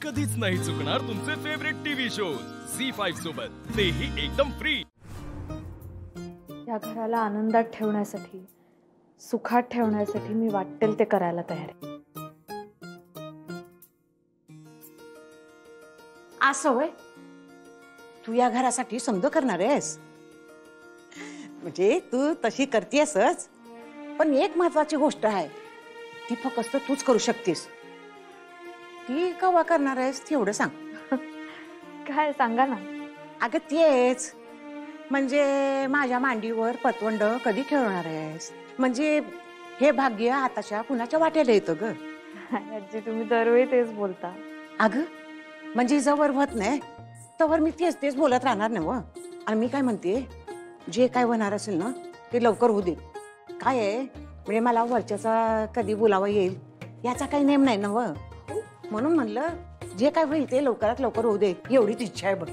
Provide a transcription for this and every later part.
कधीच नाही चुकणार तुमचे फेवरेट टीव्ही शोज झी5 सोबत, तेही एकदम फ्री। या घराला आनंदात ठेवण्यासाठी, सुखात ठेवण्यासाठी मी वाटेल ते करायला तयार आहे। असं होय, तू या घरासाठी समज करणार आहेस? म्हणजे तू तशी करतेसच, पण एक महत्वाची गोष्ट आहे, ती फक्त तूच करू शकतेस। ती कवा करणार आहेस तेवढं सांग। काय सांगा ना। अगं तेच, म्हणजे माझ्या मांडीवर पतवंड कधी खेळणार आहेस? म्हणजे हे भाग्य आताच्या कुणाच्या वाट्याला येतं ग? आजी तुम्ही दरवेळी तेच बोलता। अगं म्हणजे जवळ होत नाही तवर मी तेच तेच बोलत राहणार ना व। आणि मी काय म्हणते, जे काय होणार असेल ना ते लवकर होऊ दे। काय आहे म्हणजे मला वरच्याचा कधी बोलावा येईल याचा काही नेम नाही ना व, म्हणून म्हणलं जे काय होईल ते लवकरात लवकर होऊ दे, एवढीच इच्छा आहे बघ।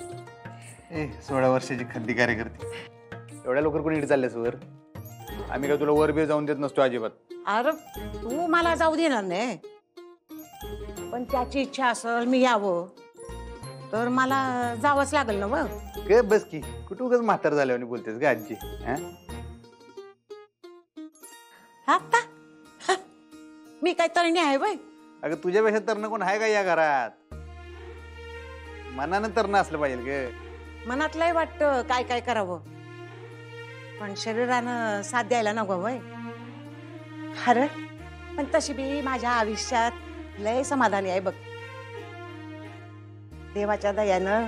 16 वर्षाची खंदी कार्यकर्ती, एवढ्या लवकर कोणी इकडे चाललेस वर? आम्ही काय तुला वर बी जाऊन देत नसतो अजिबात। अरे तू मला जाऊ देणार नाही, पण त्याची इच्छा असेल मी यावं तर मला जावंच लागेल ना व। ग बस की, कुठं उगाच म्हातार झाल्यावर बोलतेस ग आजी? आता मी काय तरणी आहे बाई? अगं तुझ्यापेक्षा तरण कोण आहे का या घरात? मनानं तरण असलं पाहिजे ग। मनातलंही वाटतं काय काय करावं, पण शरीरानं साथ द्यायला नको वय। अरे पण तशी बी माझ्या आयुष्यात लय समाधानी आहे बघ। देवाच्या दयानं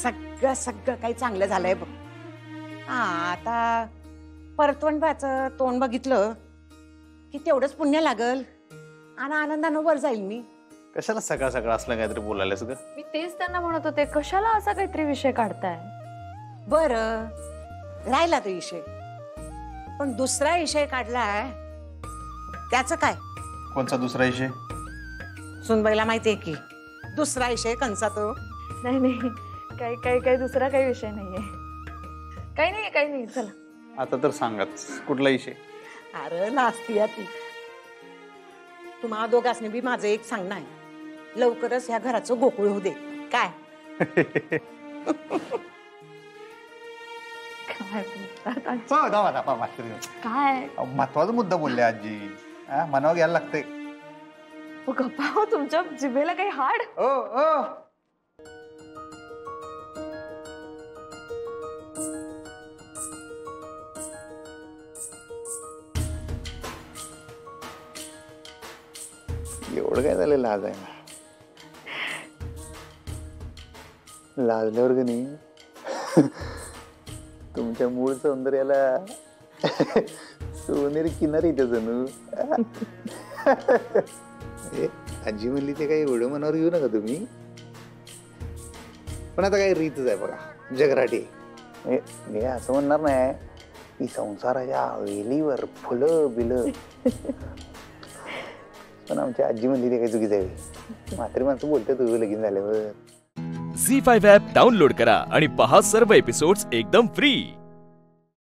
सगळं सगळं काही चांगलं झालंय बघ। आता परतवंडाचं तोंड बघितलं की तेवढंच पुण्य लागल आणि आनंदानं वर जाईल मी। कशाला सकाळ सकाळ असलं काहीतरी बोलायलास ग? मी तेच त्यांना म्हणत होते, कशाला असा काहीतरी विषय काढताय? बरं राहिला तो विषय, पण दुसरा विषय काढलाय त्याचं काय? कोणचा दुसरा विषय? सुनबाईला माहितीये की दुसरा विषय कंचा तो? नाही नाही, काही दुसरा काही विषय नाहीये। काही नाही चला। आता तर सांगत कुठला विषय? अरे नास्ती ती तुम्हा दोघांनी बी माझं एक सांगणं आहे, लवकरच ह्या घराचं गोकुळ होऊ दे काय? काय महत्वाचा मुद्दा बोलले आजी, मनावर घ्यायला लागतंय। गप्पा हो, तुमच्या जिभेला काही हाड? ओ ओ एवढं काय झालं लाज आहे ना? लाजल्यावर का नाही तुमच्या मूळ सौंदर्याला सोनेरी किनारी येते जणू। आजी म्हणली ते काही एवढं मनावर घेऊ नका तुम्ही, पण आता काही रीतच आहे बघा, जगराटी। मी असं म्हणणार नाही की संसाराच्या वेलीवर फुलं बिलं, पण आमच्या आजी म्हणली ते काही चुकीचं आहे। म्हातारी माणसं बोलते तुझं लगीन झाल्यावर। झी5 ॲप डाउनलोड करा आणि पहा सर्व एपिसोड्स एकदम फ्री।